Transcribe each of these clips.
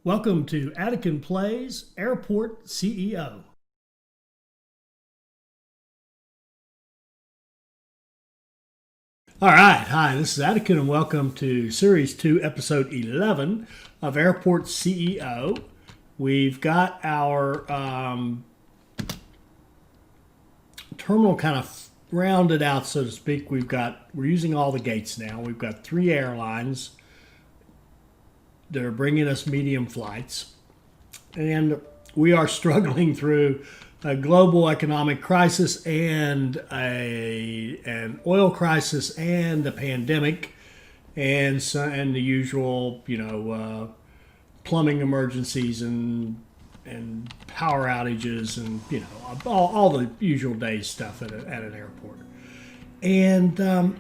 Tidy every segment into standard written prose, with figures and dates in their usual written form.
Welcome to Attican Plays Airport CEO. All right, hi, this is Attican and welcome to Series 2, Episode 11 of Airport CEO. We've got our terminal kind of rounded out, so to speak. We're using all the gates now. We've got 3 airlines that are bringing us medium flights, and we are struggling through a global economic crisis and an oil crisis and a pandemic and the usual plumbing emergencies and power outages and all the usual day stuff at an airport. And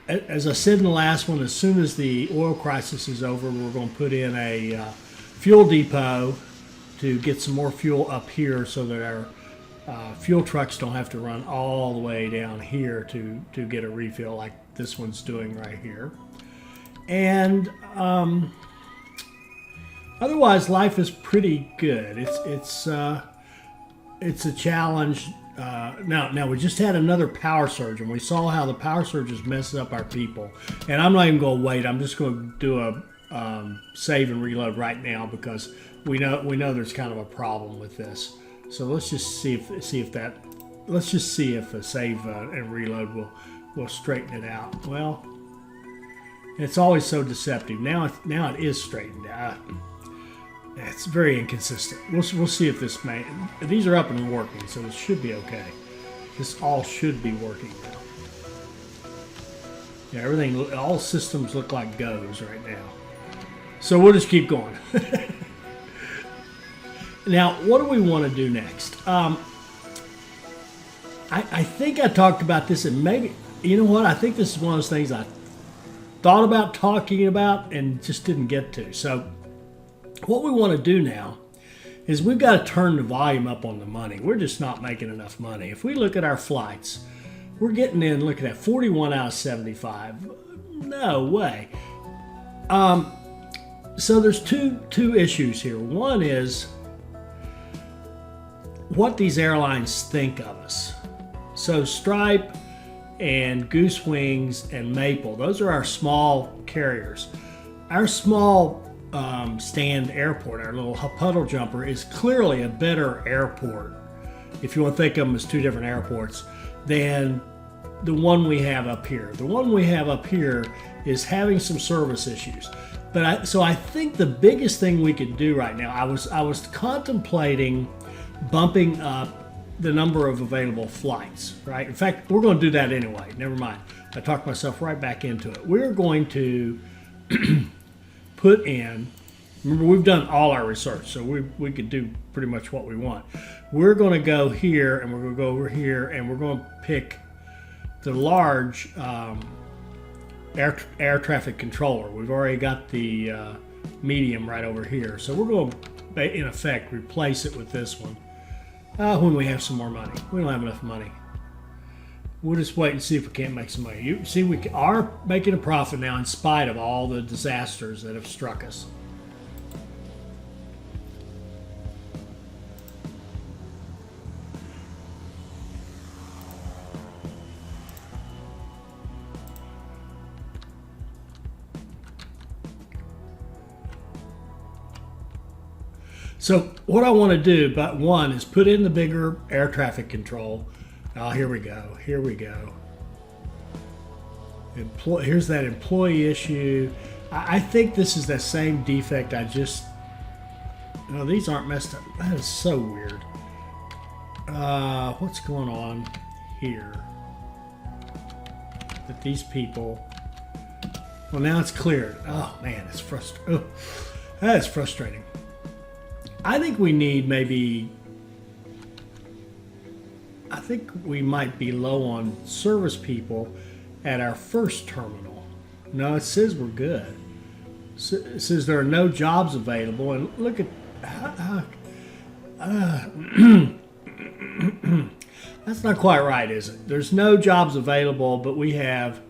as I said in the last one, as soon as the oil crisis is over, we're going to put in a fuel depot to get some more fuel up here so that our fuel trucks don't have to run all the way down here to get a refill like this one's doing right here. And otherwise, life is pretty good. It's a challenge. Now we just had another power surge, and we saw how the power surges messes up our people. And I'm not even going to wait. I'm just going to do a save and reload right now because we know there's kind of a problem with this. So let's just see if a save and reload will straighten it out. Well, it's always so deceptive. Now it is straightened out. It's very inconsistent. We'll see if these are up and working, so it should be okay. This all should be working now. Yeah, all systems look like goes right now. So we'll just keep going. Now, what do we want to do next? I think I talked about this, and maybe, you know what? I think this is one of those things I thought about talking about and just didn't get to. So what we want to do now is we've got to turn the volume up on the money. We're just not making enough money. If we look at our flights, we're getting in, looking at 41 out of 75. No way. So there's two issues here. One is what these airlines think of us. So Stripe and Goose Wings and Maple, those are our small carriers. Our small stand airport, our little puddle jumper, is clearly a better airport, if you want to think of them as two different airports, than the one we have up here. The one we have up here is having some service issues. So I think the biggest thing we could do right now, I was contemplating bumping up the number of available flights, right? In fact, we're going to do that anyway. Never mind. I talked myself right back into it. We're going to put in, remember, we've done all our research, so we could do pretty much what we want. We're going to go here, and we're going to go over here, and we're going to pick the large air traffic controller. We've already got the medium right over here, so we're going to, in effect, replace it with this one when we have some more money. We don't have enough money. We'll just wait and see if we can't make some money. You see, we are making a profit now in spite of all the disasters that have struck us. So what I want to do, but one, is put in the bigger air traffic control. Oh, here we go. Here's that employee issue. I think this is that same defect these aren't messed up. That is so weird. What's going on here? That these people, well, now it's cleared. Oh man, it's frustrating. Oh, that is frustrating. I think we need I think we might be low on service people at our first terminal. No, it says we're good. It says there are no jobs available, and look at that's not quite right, is it? There's no jobs available, but we have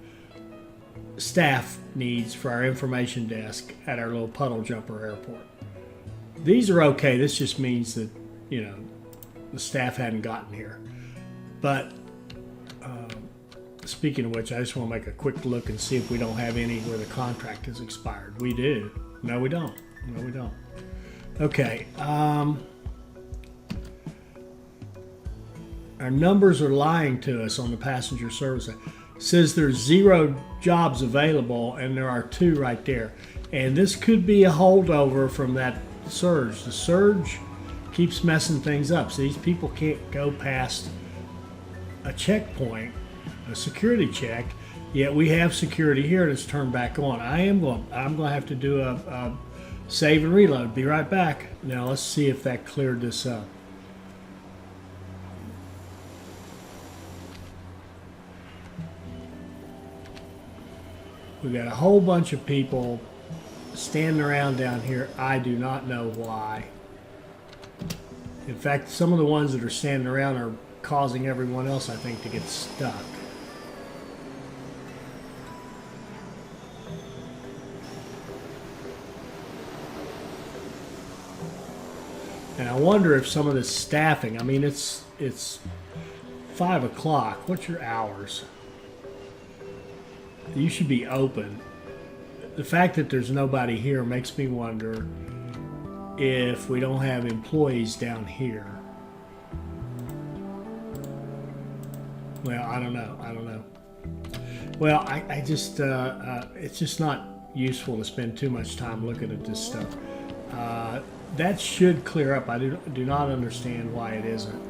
staff needs for our information desk at our little puddle jumper airport. These are okay. This just means that, you know, the staff hadn't gotten here. But speaking of which, I just want to make a quick look and see if we don't have any where the contract has expired. We do. No, we don't. No, we don't. Okay. Our numbers are lying to us on the passenger service. It says there's 0 jobs available, and there are 2 right there. And this could be a holdover from that surge. The surge keeps messing things up. So these people can't go past a checkpoint, a security check, yet we have security here and it's turned back on. I'm going to have to do a save and reload. Be right back. Now let's see if that cleared this up. We got a whole bunch of people standing around down here. I do not know why. In fact, some of the ones that are standing around are causing everyone else, I think, to get stuck. And I wonder if some of this staffing, I mean, it's 5 o'clock. What's your hours? You should be open. The fact that there's nobody here makes me wonder if we don't have employees down here. Well, I don't know. Well, I just, it's just not useful to spend too much time looking at this stuff. That should clear up. I do not understand why it isn't.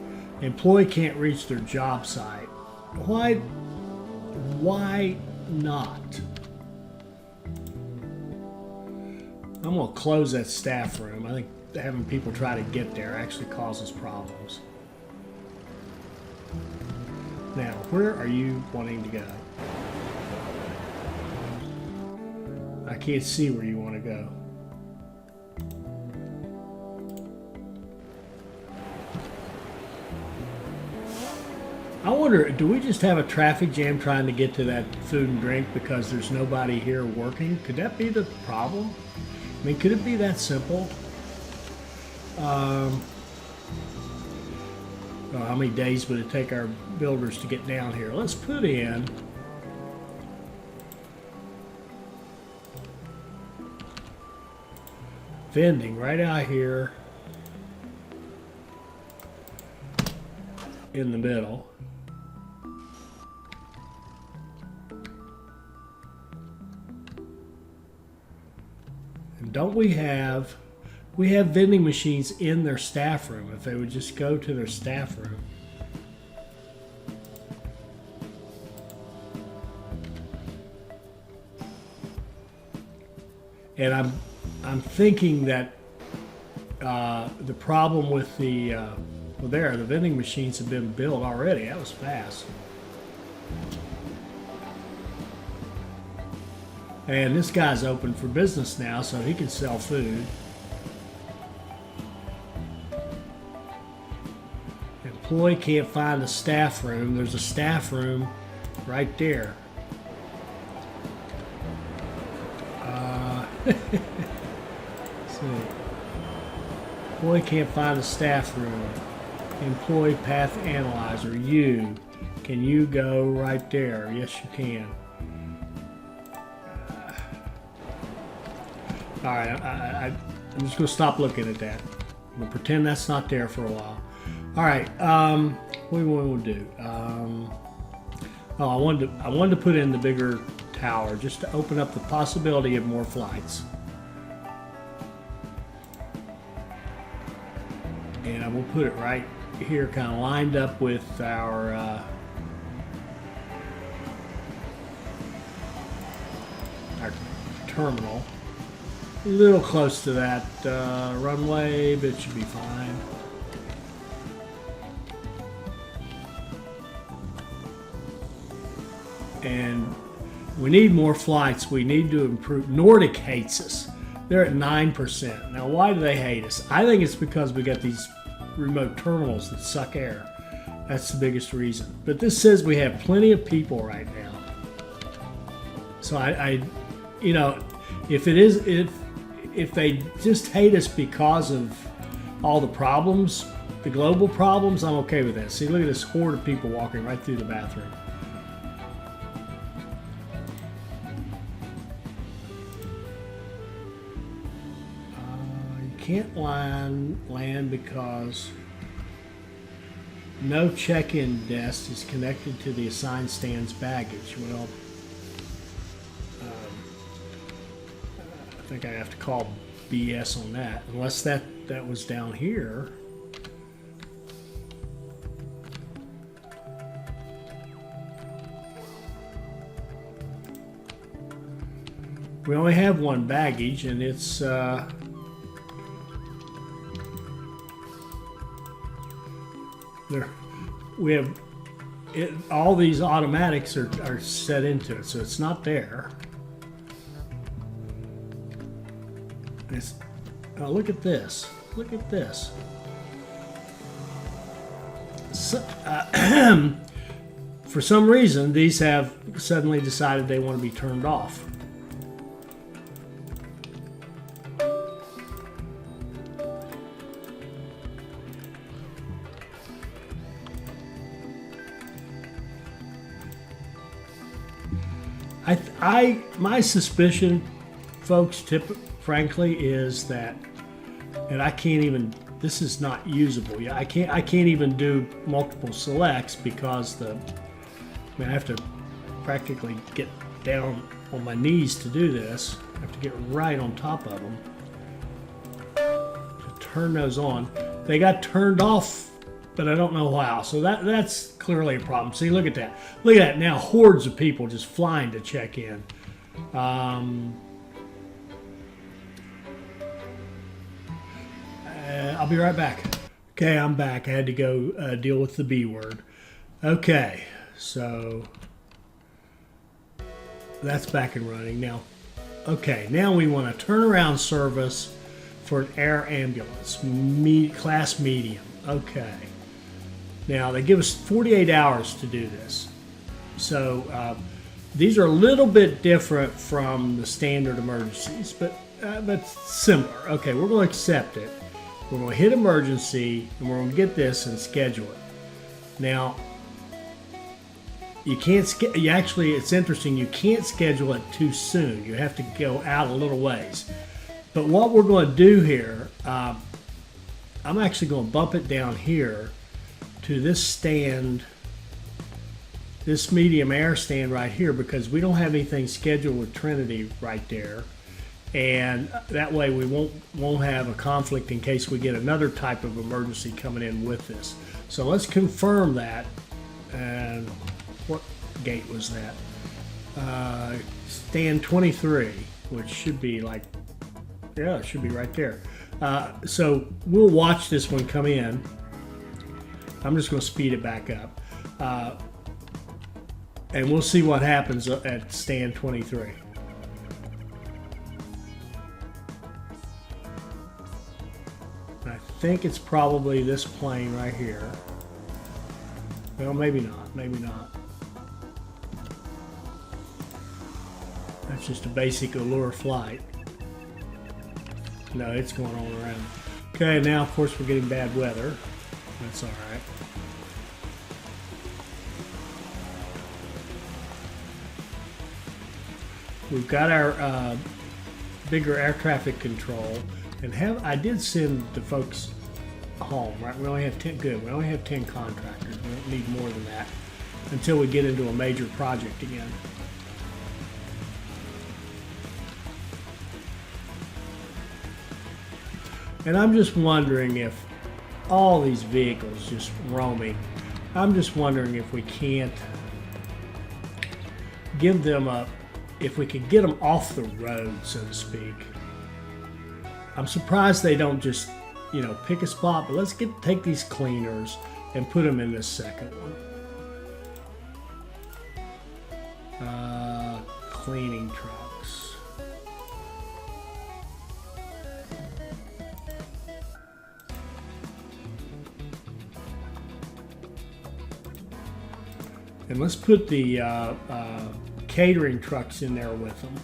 Employee can't reach their job site. Why not? I'm going to close that staff room. I think having people try to get there actually causes problems. Now, where are you wanting to go? I can't see where you want to go. I wonder, do we just have a traffic jam trying to get to that food and drink because there's nobody here working? Could that be the problem? I mean, could it be that simple? How many days would it take our builders to get down here? Let's put in vending right out here in the middle. And don't we have vending machines in their staff room? If they would just go to their staff room. And I'm thinking that the problem with the the vending machines have been built already. That was fast. And this guy's open for business now, so he can sell food. Employee can't find a staff room. There's a staff room right there. See. Employee can't find a staff room. Employee path analyzer. Can you go right there? Yes, you can. All right, I'm just going to stop looking at that. I'm going to pretend that's not there for a while. All right, what do we want to do? I wanted to put in the bigger tower just to open up the possibility of more flights. And I will put it right here, kind of lined up with our terminal. A little close to that runway, but it should be fine. And we need more flights. We need to improve. Nordic hates us. They're at 9%. Now, why do they hate us? I think it's because we got these remote terminals that suck air. That's the biggest reason. But this says we have plenty of people right now. So you know, if it is, if they just hate us because of all the problems, the global problems, I'm okay with that. See, look at this horde of people walking right through the bathroom. You can't land because no check-in desk is connected to the assigned stand's baggage. Well, I think I have to call BS on that, unless that was down here. We only have one baggage, and it's there. We have it. All these automatics are set into it, so it's not there. It's, oh, look at this. Look at this. So, for some reason, these have suddenly decided they want to be turned off. My suspicion, folks, frankly, is that, and I can't even. This is not usable. Yeah, I can't even do multiple selects because I have to practically get down on my knees to do this. I have to get right on top of them to turn those on. They got turned off, but I don't know how. So that's clearly a problem. See, look at that. Look at that. Now hordes of people just flying to check in. I'll be right back. Okay, I'm back. I had to go deal with the B word. Okay, so that's back and running now. Okay, now we want a turnaround service for an air ambulance, class medium. Okay. Now they give us 48 hours to do this. So these are a little bit different from the standard emergencies, but similar. Okay, we're going to accept it. We're going to hit emergency, and we're going to get this and schedule it. Now, you can't actually, it's interesting, you can't schedule it too soon. You have to go out a little ways. But what we're going to do here, I'm actually going to bump it down here to this stand, this medium air stand right here, because we don't have anything scheduled with Trinity right there. And that way we won't have a conflict in case we get another type of emergency coming in with this. So let's confirm that. And what gate was that? Stand 23, which should be like, yeah, it should be right there. So we'll watch this one come in. I'm just going to speed it back up. And we'll see what happens at stand 23. I think it's probably this plane right here. Well, maybe not. Maybe not. That's just a basic allure flight. No, it's going all around. Okay, now of course we're getting bad weather. That's all right. We've got our bigger air traffic control, and I did send the folks home, right? We only have 10, good. We only have 10 contractors. We don't need more than that until we get into a major project again. And I'm just wondering if all these vehicles just roaming, I'm just wondering if we can't give them if we could get them off the road, so to speak. I'm surprised they don't just, pick a spot, but let's take these cleaners and put them in this second one. Cleaning trucks. And let's put the catering trucks in there with them.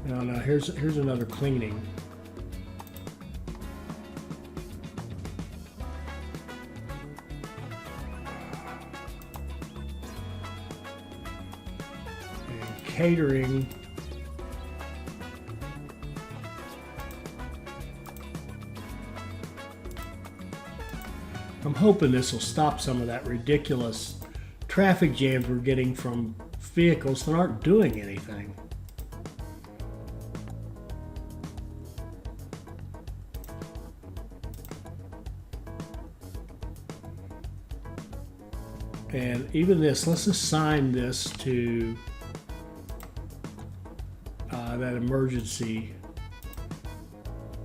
No, no, here's another cleaning. And catering. I'm hoping this will stop some of that ridiculous traffic jams we're getting from vehicles that aren't doing anything. And even this, let's assign this to that emergency.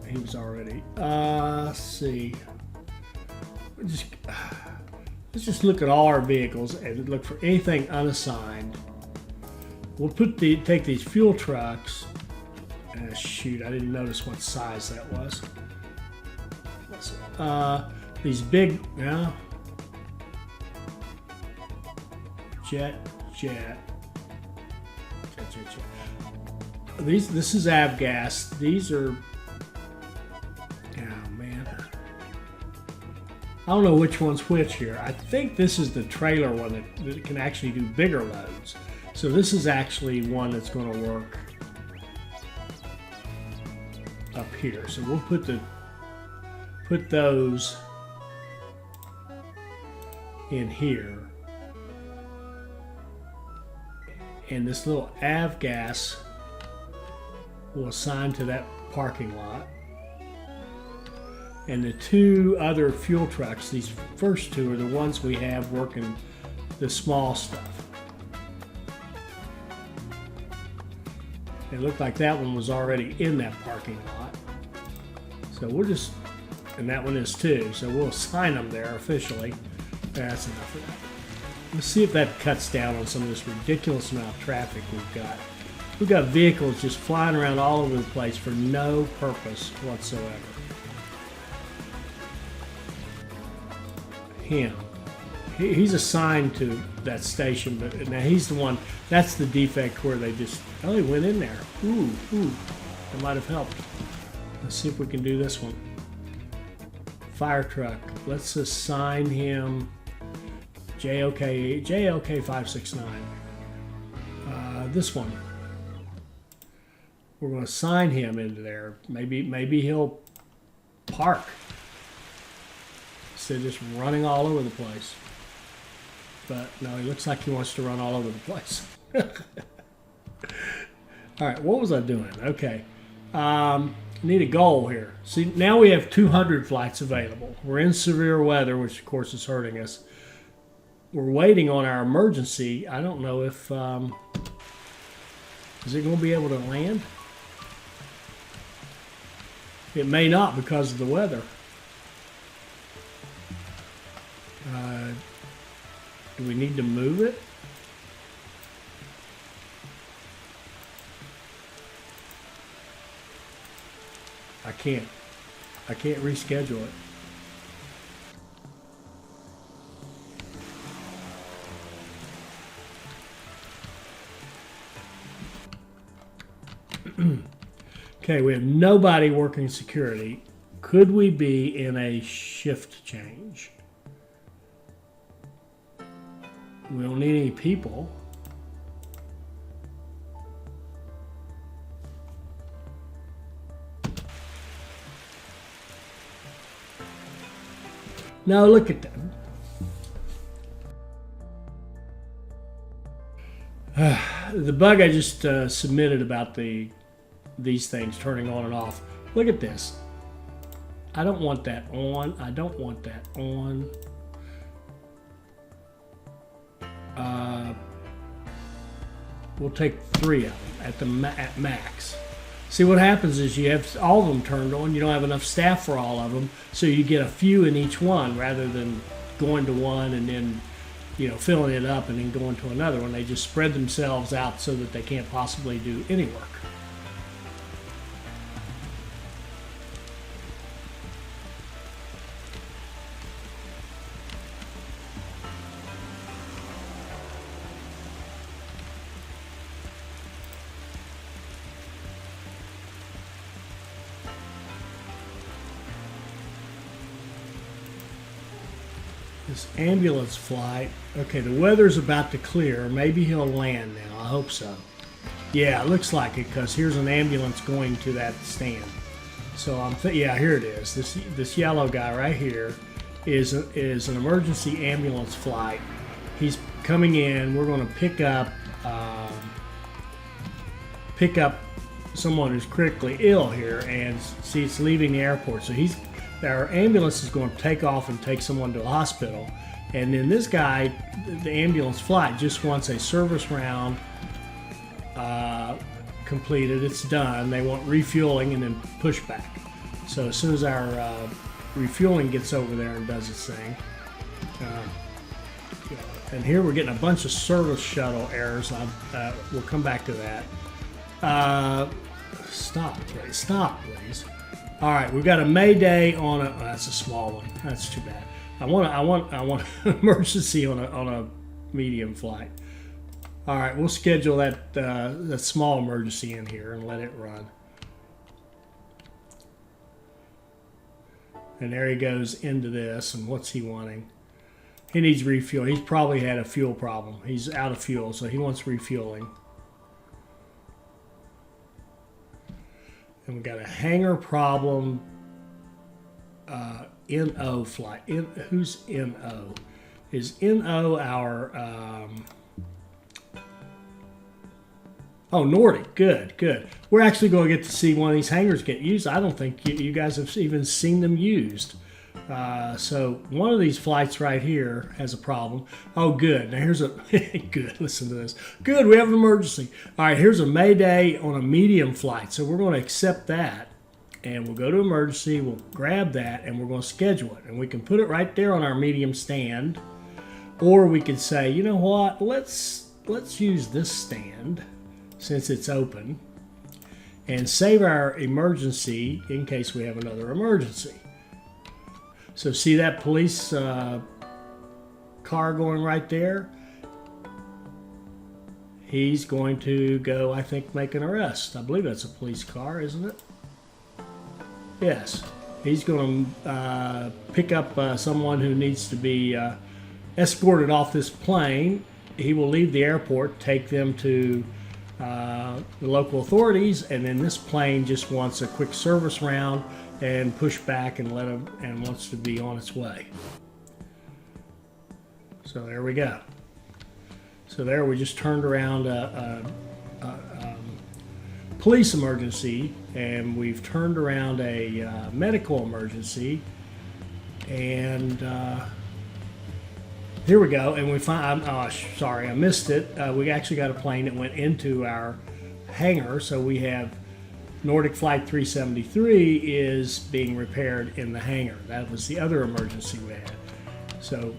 He was already. Let's see. Let's just look at all our vehicles and look for anything unassigned. We'll take these fuel trucks. Shoot, I didn't notice what size that was. These big, yeah. Jet. This is avgas. These are. Oh man. I don't know which one's which here. I think this is the trailer one that can actually do bigger loads. So this is actually one that's going to work up here. So we'll put those in here. And this little avgas will assign to that parking lot. And the two other fuel trucks, these first two are the ones we have working the small stuff. It looked like that one was already in that parking lot. So we'll just, and that one is too, so we'll assign them there officially. That's enough of that. Let's see if that cuts down on some of this ridiculous amount of traffic we've got. We've got vehicles just flying around all over the place for no purpose whatsoever. Him. He's assigned to that station, but now he's the one, that's the defect where they just, oh, he went in there. Ooh, that might have helped. Let's see if we can do this one. Fire truck. Let's assign him JOK 569. This one. We're going to assign him into there. Maybe he'll park instead of just running all over the place. But no, he looks like he wants to run all over the place. All right, what was I doing? Okay. Need a goal here. See, now we have 200 flights available. We're in severe weather, which of course is hurting us. We're waiting on our emergency. I don't know if, is it going to be able to land? It may not because of the weather. Do we need to move it? I can't reschedule it. Okay, we have nobody working security. Could we be in a shift change? We don't need any people. Now look at them. The bug I just submitted about these things turning on and off. Look at this. I don't want that on. I don't want that on. We'll take 3 of them at max. See, what happens is you have all of them turned on. You don't have enough staff for all of them, so you get a few in each one rather than going to one and then, filling it up and then going to another one. They just spread themselves out so that they can't possibly do any work. This ambulance flight. Okay, the weather's about to clear. Maybe he'll land now. I hope so. Yeah, it looks like it because here's an ambulance going to that stand. So yeah, here it is. This yellow guy right here is an emergency ambulance flight. He's coming in. We're going to pick up someone who's critically ill here, and see, it's leaving the airport. So our ambulance is going to take off and take someone to a hospital, and then this guy, the ambulance flight, just wants a service round completed. It's done. They want refueling and then pushback. So as soon as our refueling gets over there and does its thing, and here we're getting a bunch of service shuttle errors. We'll come back to that. Stop, please. All right, we've got a Mayday on a. Oh, that's a small one. That's too bad. I want an emergency on a medium flight. All right, we'll schedule that small emergency in here and let it run. And there he goes into this. And what's he wanting? He needs refuel. He's probably had a fuel problem. He's out of fuel, so he wants refueling. And we got a hangar problem. NO flight. Who's NO? Is NO our... Oh, Nordic. Good. We're actually going to get to see one of these hangars get used. I don't think you guys have even seen them used. So one of these flights right here has a problem. Oh, good. Now here's a... good. Listen to this. Good. We have an emergency. All right, here's a Mayday on a medium flight. So we're going to accept that. And we'll go to emergency. We'll grab that, and we're going to schedule it. And we can put it right there on our medium stand. Or we could say, you know what? Let's use this stand, since it's open, and save our emergency in case we have another emergency. So see that police car going right there? He's going to go, I think, make an arrest. I believe that's a police car, isn't it? Yes. He's going to pick up someone who needs to be escorted off this plane. He will leave the airport, take them to the local authorities, and then this plane just wants a quick service round and push back and wants to be on its way. So there we go. So there we just turned around a police emergency, and we've turned around a medical emergency, and here we go, and we find, sorry, I missed it. We actually got a plane that went into our hangar, so we have Nordic Flight 373 is being repaired in the hangar. That was the other emergency we had. So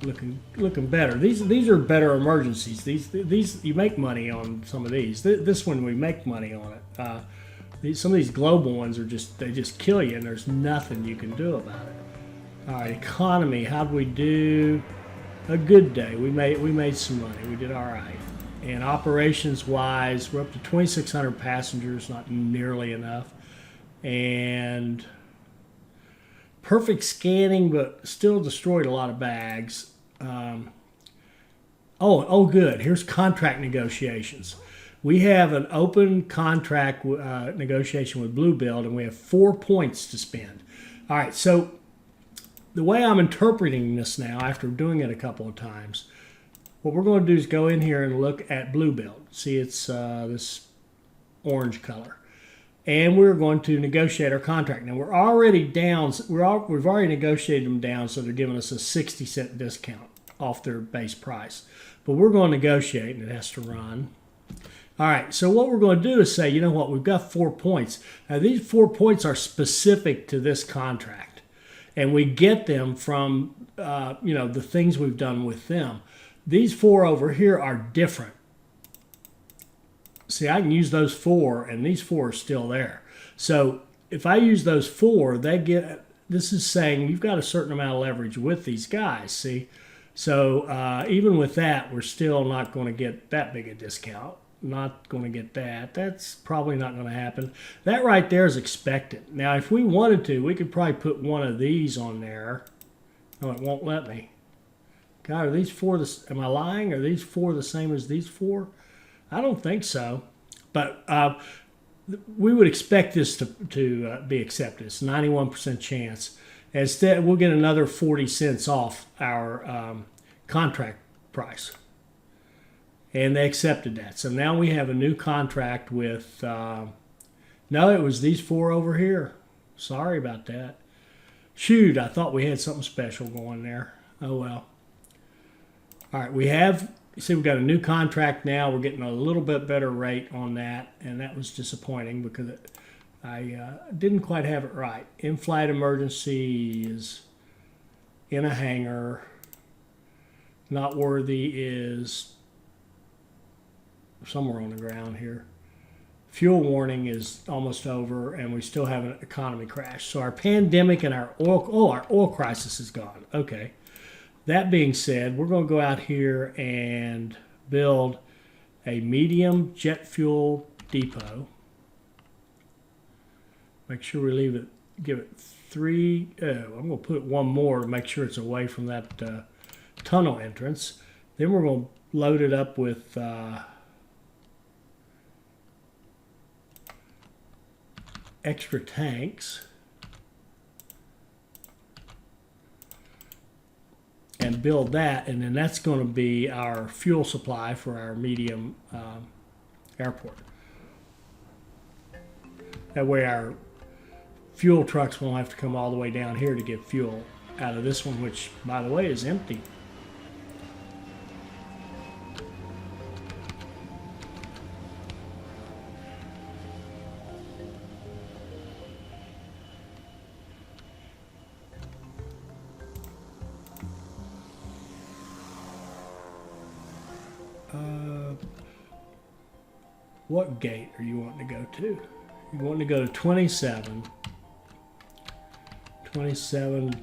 looking better. These are better emergencies. These you make money on some of these. This one we make money on it. Some of these global ones are they just kill you, and there's nothing you can do about it. All right, economy. How'd we do? A good day. We made some money. We did all right. And operations wise, we're up to 2,600 passengers. Not nearly enough. And perfect scanning, but still destroyed a lot of bags. Good. Here's contract negotiations. We have an open contract negotiation with Bluebill, and we have 4 points to spend. All right, so the way I'm interpreting this now, after doing it a couple of times, what we're going to do is go in here and look at Bluebill. See, it's this orange color. And we're going to negotiate our contract. Now, we're already down. We've already negotiated them down, so they're giving us a 60-cent discount off their base price. But we're going to negotiate, and it has to run. All right, so what we're going to do is say, you know what, we've got 4 points. Now, these 4 points are specific to this contract. And we get them from, the things we've done with them. These 4 over here are different. See, I can use those 4, and these 4 are still there. So if I use those 4, this is saying you've got a certain amount of leverage with these guys, see? So even with that, we're still not going to get that big a discount. Not going to get that. That's probably not going to happen. That right there is expected. Now, if we wanted to, we could probably put one of these on there Oh, it won't let me. God, are these four am I lying? Are these four the same as these four? I don't think so. But we would expect this to be accepted. It's a 91% chance. Instead, we'll get another 40 cents off our contract price. And they accepted that. So now we have a new contract with, no, it was these four over here. Sorry about that. Shoot, I thought we had something special going there. Oh, well. All right, we've got a new contract now. We're getting a little bit better rate on that, and that was disappointing because I didn't quite have it right. In-flight emergency is in a hangar. Not worthy is somewhere on the ground here. Fuel warning is almost over, and we still have an economy crash. So our pandemic and our oil crisis is gone. Okay. That being said, we're going to go out here and build a medium jet fuel depot. Make sure we give it three. I'm going to put one more to make sure it's away from that tunnel entrance. Then we're going to load it up with extra tanks. And build that, and then that's going to be our fuel supply for our medium airport. That way our fuel trucks won't have to come all the way down here to get fuel out of this one, which, by the way, is empty. What gate are you wanting to go to? You want to go to 27. 27.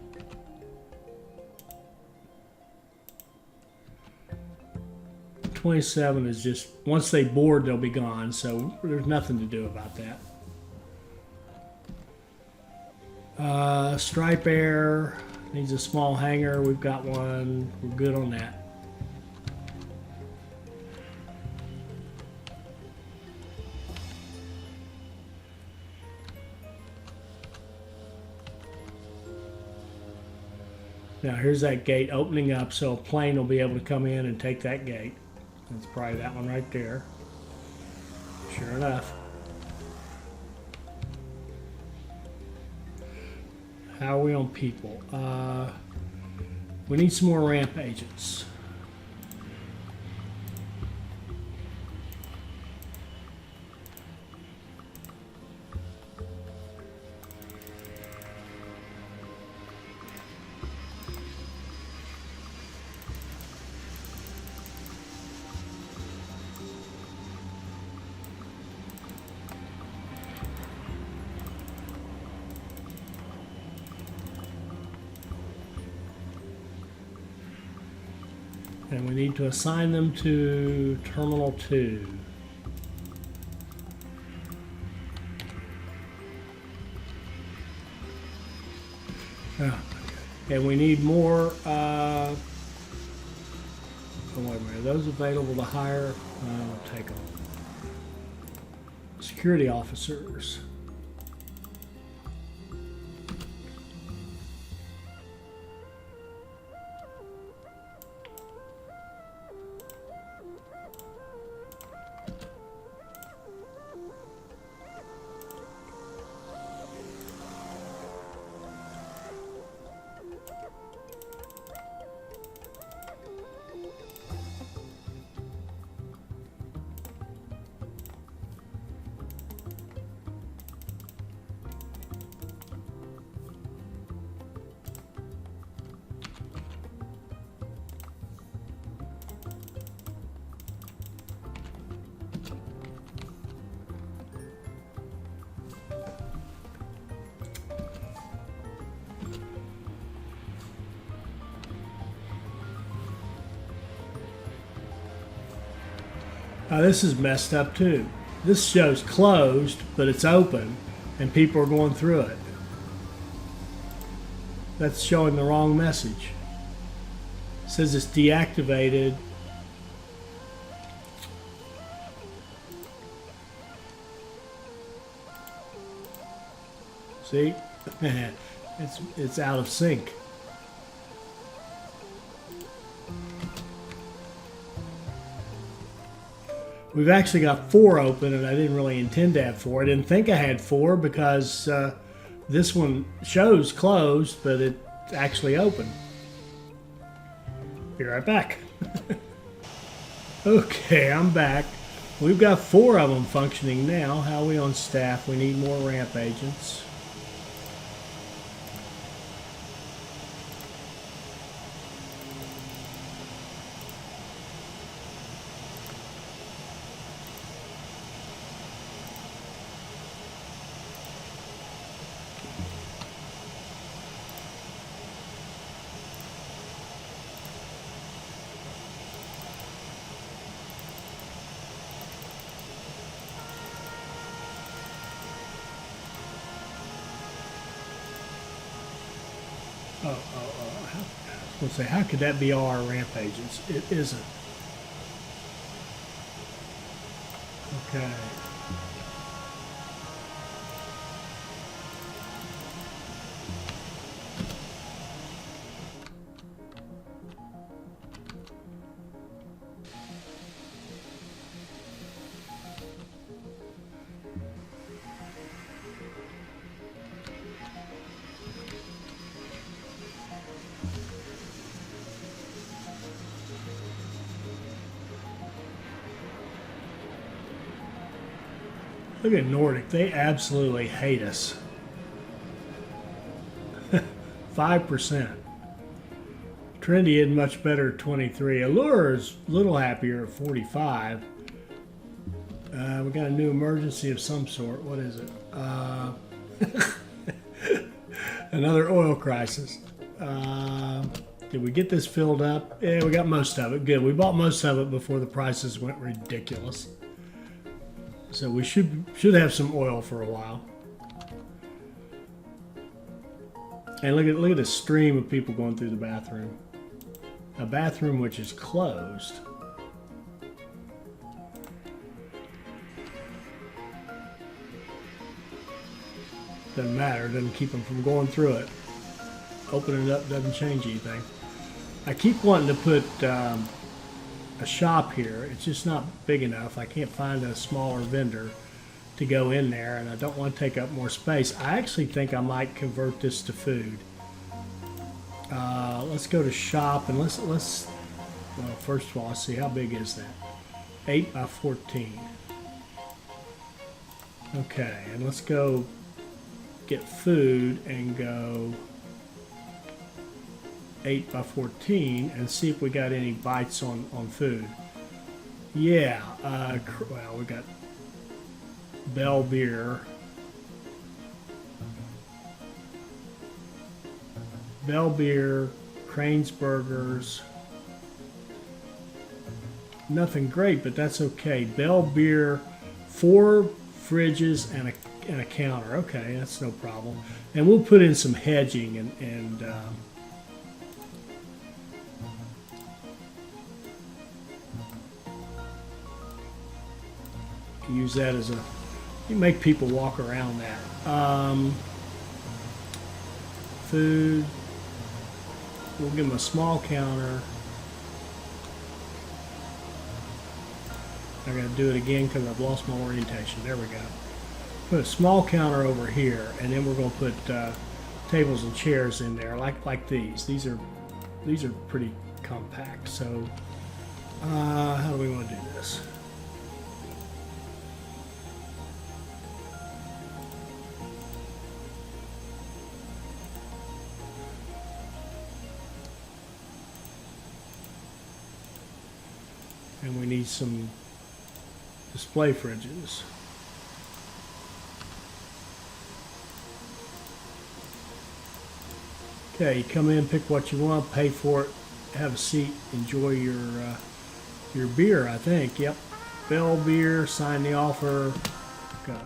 Is just, once they board, they'll be gone, so there's nothing to do about that. Stripe Air needs a small hangar. We've got one. We're good on that. Now here's that gate opening up, so a plane will be able to come in and take that gate. That's probably that one right there. Sure enough. How are we on people? We need some more ramp agents. And we need to assign them to Terminal 2. And we need more, oh wait a minute, are those available to hire? I'll take them. Security officers. This is messed up too. This show's closed, but it's open, and people are going through it. That's showing the wrong message. It says it's deactivated. See? it's out of sync. We've actually got 4 open, and I didn't really intend to have 4. I didn't think I had 4 because this one shows closed, but it's actually open. Be right back. Okay, I'm back. We've got 4 of them functioning now. How are we on staff? We need more ramp agents. I was going to say, how could that be all our ramp agents? It isn't. Okay. Look at Nordic. They absolutely hate us. 5%. Trinity isn't much better at 23. Allure is a little happier at 45. We got a new emergency of some sort. What is it? Another oil crisis. Did we get this filled up? Yeah, we got most of it. Good. We bought most of it before the prices went ridiculous. So we should have some oil for a while. And look at the stream of people going through the bathroom. A bathroom which is closed. Doesn't matter. Doesn't keep them from going through it. Opening it up doesn't change anything. I keep wanting to put a shop here. It's just not big enough. I can't find a smaller vendor to go in there, and I don't want to take up more space. I actually think I might convert this to food. Let's go to shop, and let's well, first of all, let's see, how big is that? 8 by 14. Okay, and let's go get food and go 8 by 14 and see if we got any bites on food. Yeah, well, we got Bell Beer. Bell Beer, Crane's Burgers. Nothing great, but that's okay. Bell Beer, 4 fridges and a counter. Okay, that's no problem. And we'll put in some hedging and use that as a, you make people walk around that. Food, we'll give them a small counter. I gotta do it again because I've lost my orientation. There we go. Put a small counter over here, and then we're gonna put tables and chairs in there, like these. These are pretty compact. So how do we want to do this? And we need some display fridges. Okay, you come in, pick what you want, pay for it, have a seat, enjoy your beer, I think. Yep. Bell Beer, sign the offer, go.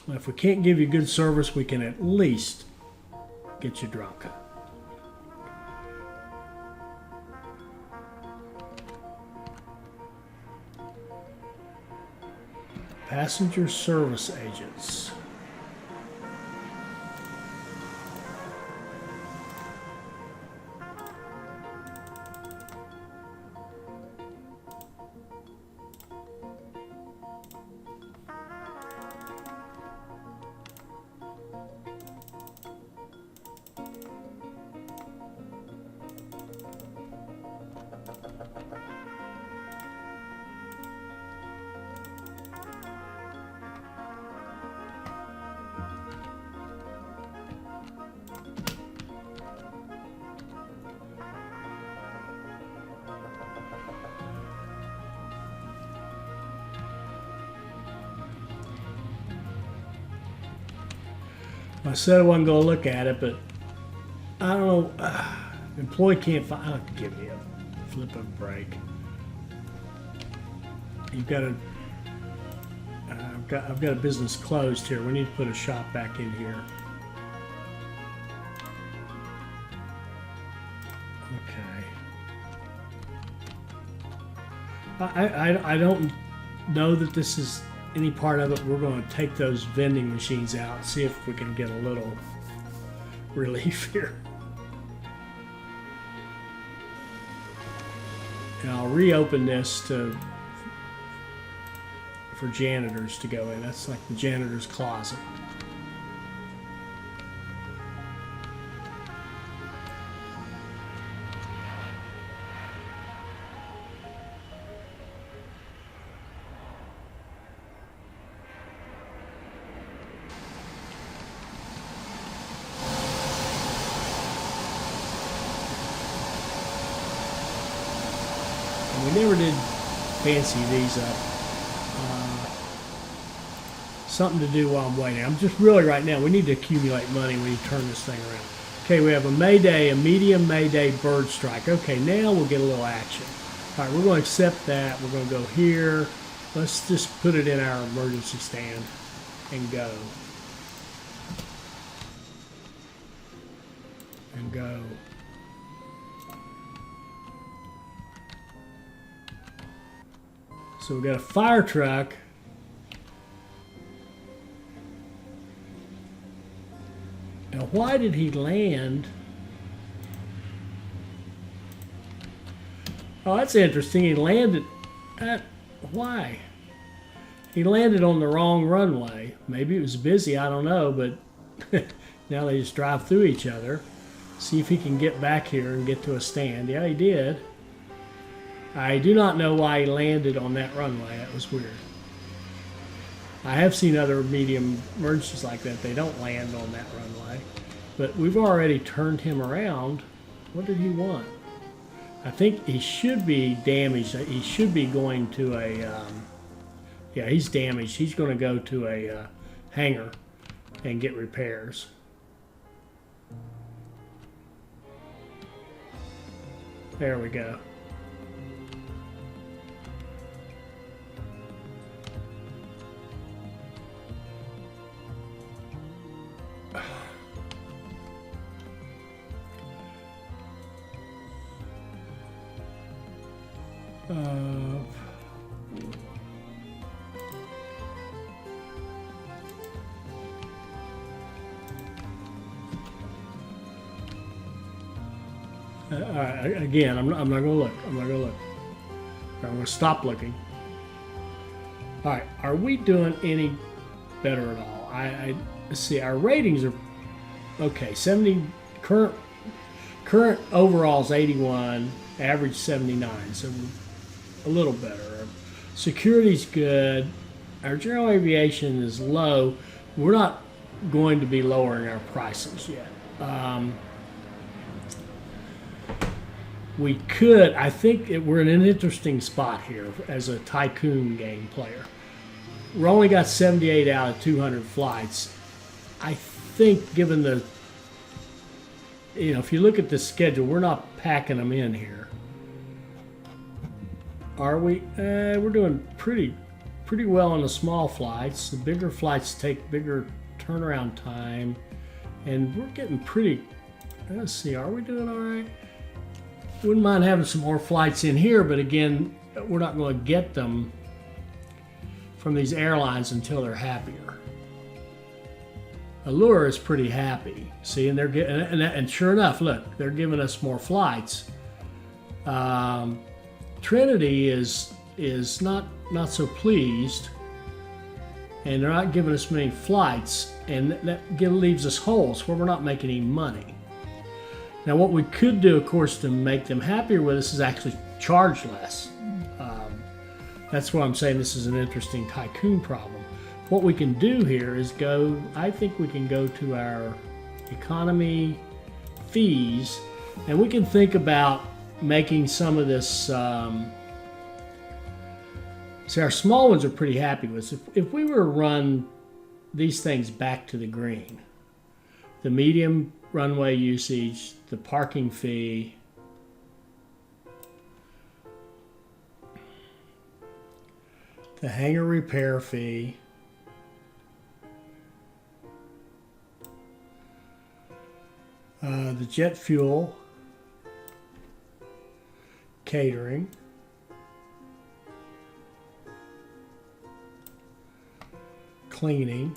If we can't give you good service, we can at least get you drunk. Passenger service agents. I said I wasn't going to look at it, but I don't know. Employee can't find. I'll give me a flip of break. You've got a. I've got a business closed here. We need to put a shop back in here. Okay. I don't know that this is any part of it. We're going to take those vending machines out and see if we can get a little relief here. And I'll reopen this for janitors to go in. That's like the janitor's closet. We never did fancy these up. Something to do while I'm waiting. I'm just really right now, we need to accumulate money when you turn this thing around. Okay, we have a Mayday, a medium Mayday bird strike. Okay, now we'll get a little action. All right, we're going to accept that. We're going to go here. Let's just put it in our emergency stand and go. And go. So we got a fire truck. Now, why did he land? Oh, that's interesting. He landed at, why? He landed on the wrong runway. Maybe it was busy, I don't know, but now they just drive through each other. See if he can get back here and get to a stand. Yeah, he did. I do not know why he landed on that runway. That was weird. I have seen other medium emergencies like that. They don't land on that runway. But we've already turned him around. What did he want? I think he should be damaged. He should be going to a... yeah, he's damaged. He's going to go to a hangar and get repairs. There we go. Again, I'm not going to look. I'm not going to look. I'm going to stop looking. All right, are we doing any better at all? Let's see. Our ratings are okay. 70 current overall is 81, average 79, so a little better. Security's good. Our general aviation is low. We're not going to be lowering our prices yet. We could, I think we're in an interesting spot here as a tycoon game player. We're only got 78 out of 200 flights. I think given the, if you look at the schedule, we're not packing them in here. Are we? We're doing pretty pretty well on the small flights. The bigger flights take bigger turnaround time, and we're getting pretty. Let's see, are we doing all right? Wouldn't mind having some more flights in here, but again, we're not going to get them from these airlines until they're happier. Allure is pretty happy. See, and they're getting, and sure enough, look, they're giving us more flights. Trinity is not so pleased, and they're not giving us many flights, and that leaves us holes where we're not making any money. Now, what we could do, of course, to make them happier with us is actually charge less. That's why I'm saying this is an interesting tycoon problem. What we can do here is I think we can go to our economy fees, and we can think about making some of this. See, our small ones are pretty happy with us. If we were to run these things back to the green, the medium runway usage, the parking fee, the hangar repair fee, the jet fuel, catering, cleaning,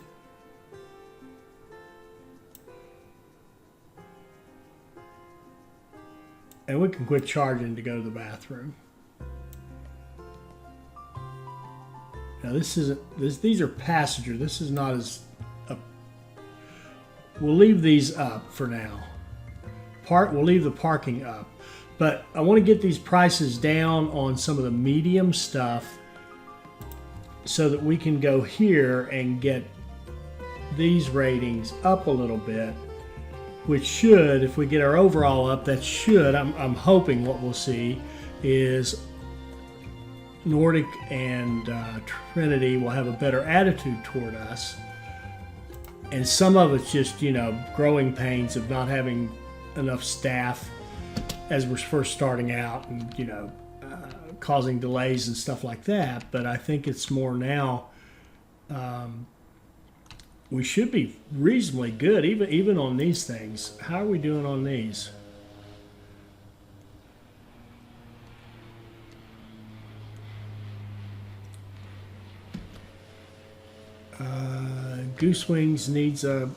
and we can quit charging to go to the bathroom. Now these are passenger. This is not as we'll leave these up for now. We'll leave the parking up, but I want to get these prices down on some of the medium stuff so that we can go here and get these ratings up a little bit, which should, if we get our overall up, that should, I'm hoping what we'll see is Nordic and Trinity will have a better attitude toward us. And some of it's just, growing pains of not having enough staff as we're first starting out and, causing delays and stuff like that. But I think it's more now, we should be reasonably good, even on these things. How are we doing on these? Goose Wings needs a.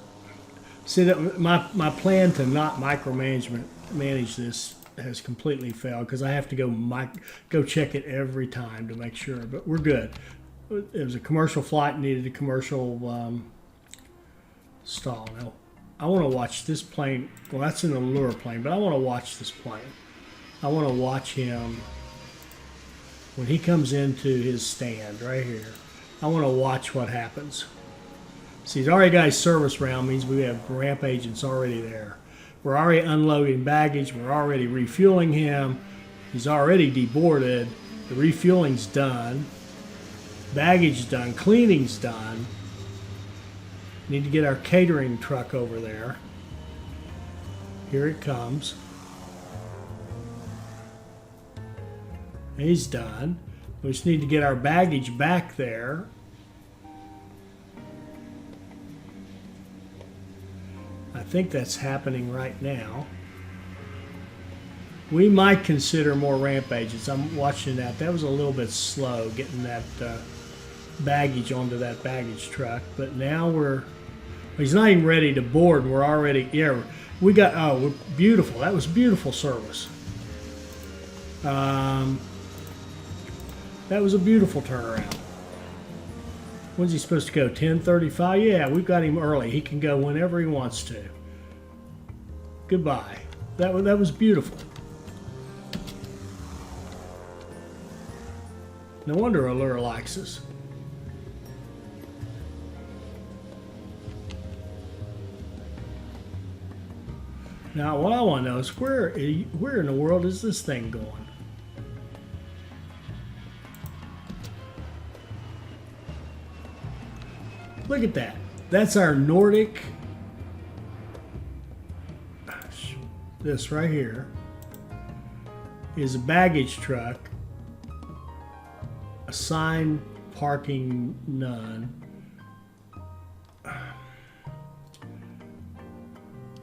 See that my plan to not manage this has completely failed because I have to go check it every time to make sure. But we're good. It was a commercial flight, needed a commercial stall. Now I want to watch this plane. Well, that's an Allure plane, but I want to watch this plane. I want to watch him when he comes into his stand right here. I want to watch what happens. See, he's already got his service round, means we have ramp agents already there. We're already unloading baggage. We're already refueling him. He's already deboarded. The refueling's done. Baggage done. Cleaning's done. Need to get our catering truck over there. Here it comes. He's done. We just need to get our baggage back there. I think that's happening right now. We might consider more ramp agents. I'm watching that. That was a little bit slow getting that baggage onto that baggage truck. But now he's not even ready to board. We're already, we're beautiful. That was beautiful service. That was a beautiful turnaround. When's he supposed to go? 10:35? Yeah, we've got him early. He can go whenever he wants to. Goodbye. That was beautiful. No wonder Allure likes us. Now, what I want to know is where in the world is this thing going? Look at that. That's our Nordic. This right here is a baggage truck, assigned parking, none.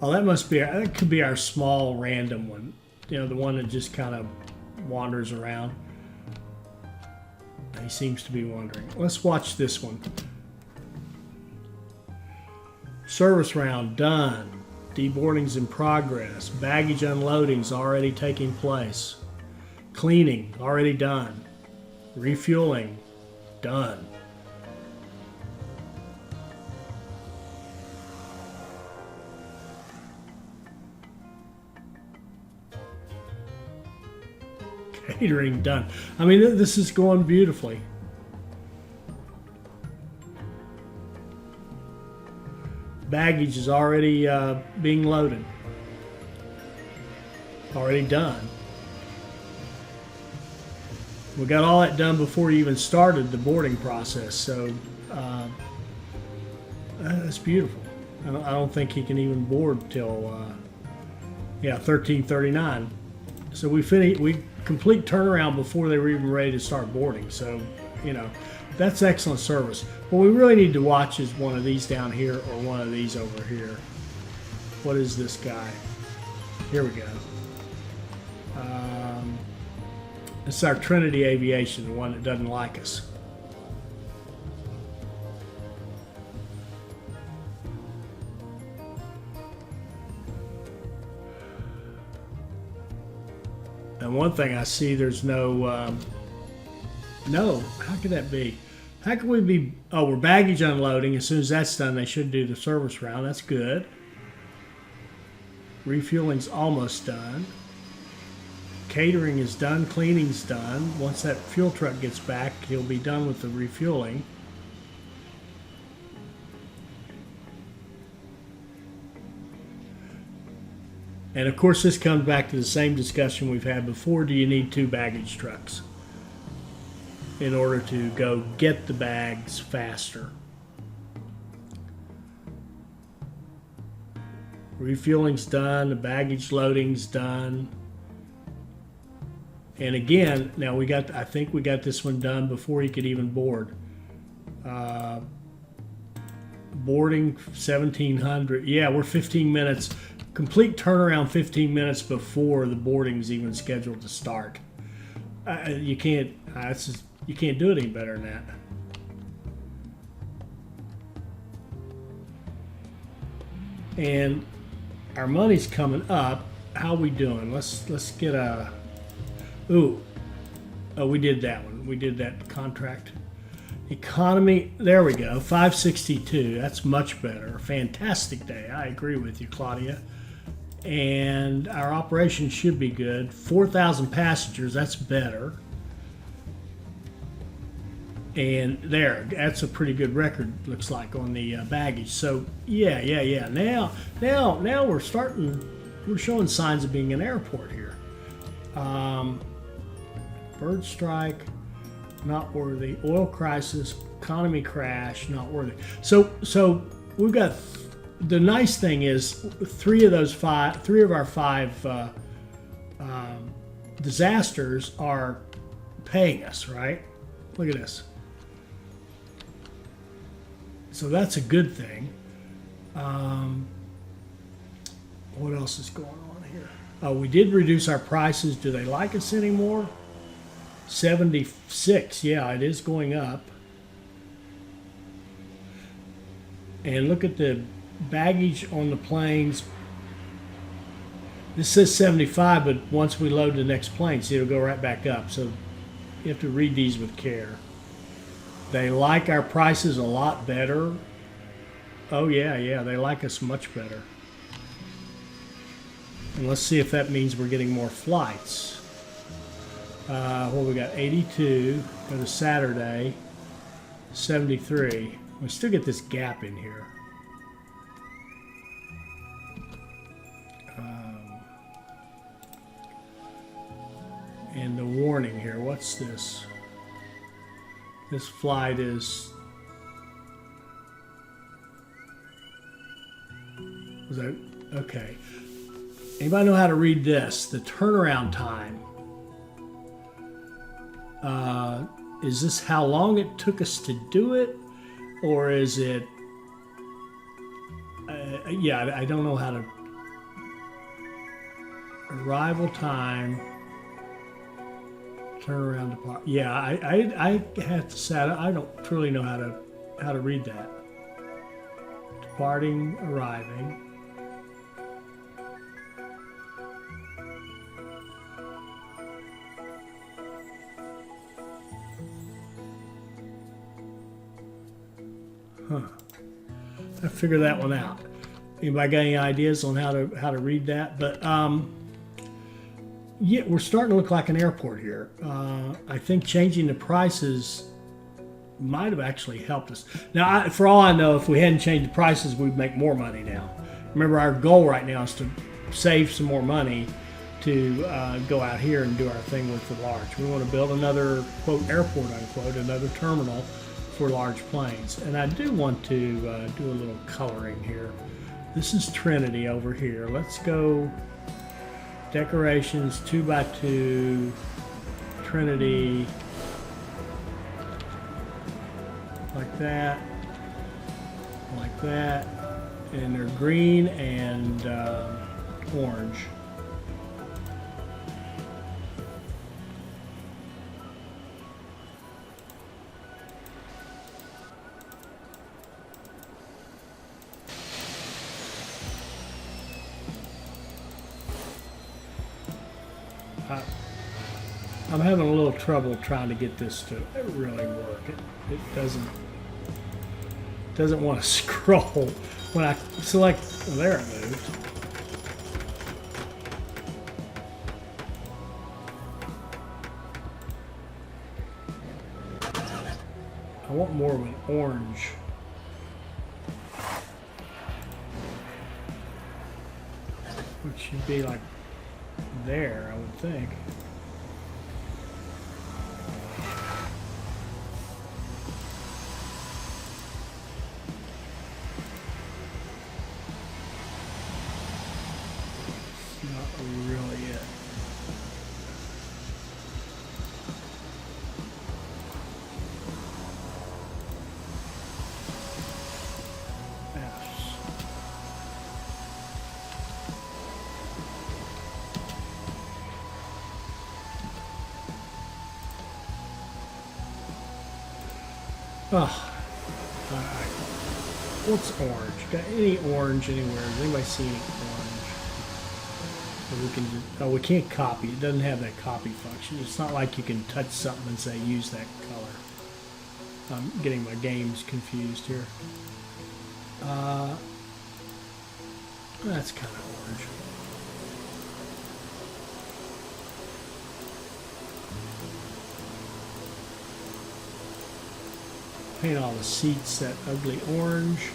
Oh, that could be our small random one. You know, the one that just kind of wanders around. He seems to be wandering. Let's watch this one. Service round done. Deboarding's in progress. Baggage unloading's already taking place. Cleaning already done. Refueling done. Catering done. I mean, this is going beautifully. Baggage is already being loaded. Already done. We got all that done before you even started the boarding process, so that's beautiful. I don't think he can even board till 13:39. So we complete turnaround before they were even ready to start boarding. So, you know, that's excellent service. What we really need to watch is one of these down here or one of these over here. What is this guy? Here we go. It's our Trinity Aviation, the one that doesn't like us. And one thing I see, there's no, how could that be? How could we be, oh, we're baggage unloading. As soon as that's done, they should do the service round. That's good. Refueling's almost done. Catering is done, cleaning's done. Once that fuel truck gets back, he'll be done with the refueling. And of course, this comes back to the same discussion we've had before. Do you need 2 baggage trucks in order to go get the bags faster? Refueling's done, the baggage loading's done. And again, now I think we got this one done before he could even board. Boarding 1700. Yeah, we're 15 minutes. Complete turnaround 15 minutes before the boarding's even scheduled to start. You can't do it any better than that. And our money's coming up. How we doing? Let's get a. Ooh, oh, we did that one. We did that contract. Economy, there we go, 562. That's much better. Fantastic day. I agree with you, Claudia. And our operation should be good. 4,000 passengers, that's better. And there, that's a pretty good record, looks like, on the baggage. So, yeah. Now we're showing signs of being an airport here. Bird strike, not worthy. Oil crisis, economy crash, not worthy. So we've got, the nice thing is three of our five disasters are paying us, right? Look at this. So that's a good thing. What else is going on here? Oh, we did reduce our prices. Do they like us anymore? 76. Yeah, it is going up. And look at the baggage on the planes. This says 75, but once we load the next plane, see, it'll go right back up. So you have to read these with care. They like our prices a lot better. Oh, yeah, they like us much better. And let's see if that means we're getting more flights. Well, we got 82, go to Saturday, 73. We still get this gap in here. And the warning here, what's this? This flight is, was that, okay. Anybody know how to read this? The turnaround time is this how long it took us to do it, or is it? Yeah, I don't know how to. Arrival time. Turnaround depart. Yeah, I have to say I don't truly know how to read that. Departing, arriving. Huh. I figure that one out. Anybody got any ideas on how to read that? But yeah, we're starting to look like an airport here. I think changing the prices might have actually helped us. Now, for all I know, if we hadn't changed the prices, we'd make more money now. Remember, our goal right now is to save some more money to go out here and do our thing with the large. We want to build another, quote, airport, unquote, another terminal for large planes. And I do want to do a little coloring here. This is Trinity over here. Let's go decorations 2x2 Trinity, like that, and they're green and orange. I'm having a little trouble trying to get this to really work. It doesn't want to scroll when I select. Oh, there it moved. I want more of an orange. Which should be like there, I would think. Oh, all right. What's orange? Got any orange anywhere? Does anybody see any orange? So we can just, oh, we can't copy. It doesn't have that copy function. It's not like you can touch something and say use that color. I'm getting my games confused here. That's kind of orange. Paint all the seats that ugly orange,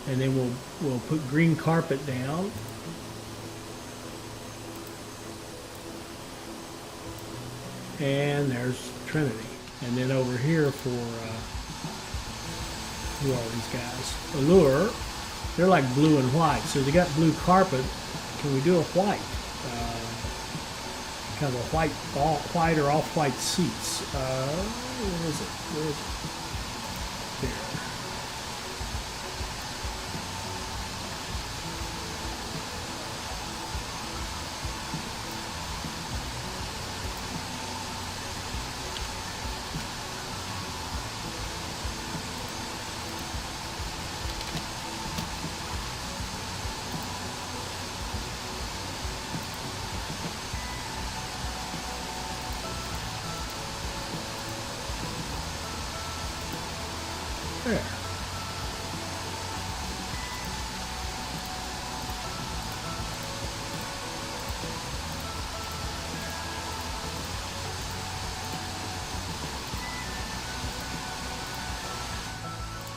and then we'll put green carpet down. And there's Trinity. And then over here for who are these guys? Allure. They're like blue and white. So they got blue carpet. Can we do a white? Kind of a white or off-white seats. Where is it? Where is it? There. There.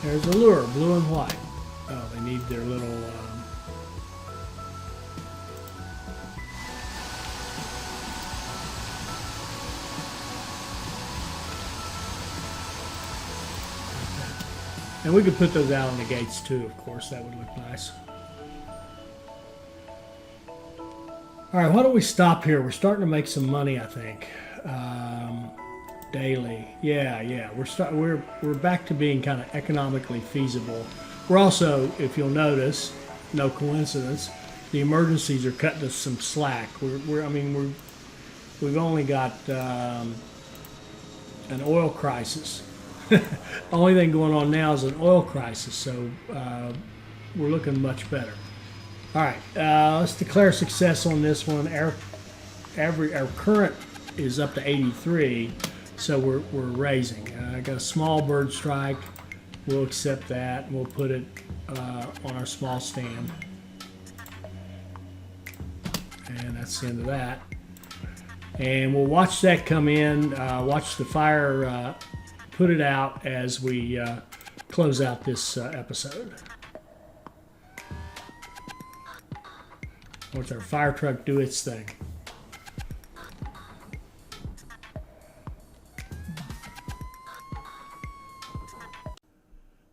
There's Allure, blue and white. Oh, they need their little and we could put those out on the gates too, of course. That would look nice. All right, why don't we stop here? We're starting to make some money, I think. daily. Yeah. We're back to being kind of economically feasible. We're also, if you'll notice, no coincidence, the emergencies are cutting us some slack. We've only got an oil crisis. Only thing going on now is an oil crisis, so we're looking much better. All right, let's declare success on this one. Our current is up to 83, so we're raising. I got a small bird strike. We'll accept that, and we'll put it on our small stand. And that's the end of that. And we'll watch that come in, watch the fire put it out as we close out this episode. Watch our fire truck do its thing.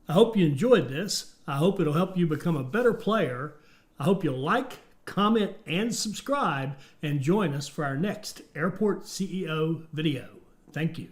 I hope you enjoyed this. I hope it'll help you become a better player. I hope you'll like, comment, and subscribe, and join us for our next Airport CEO video. Thank you.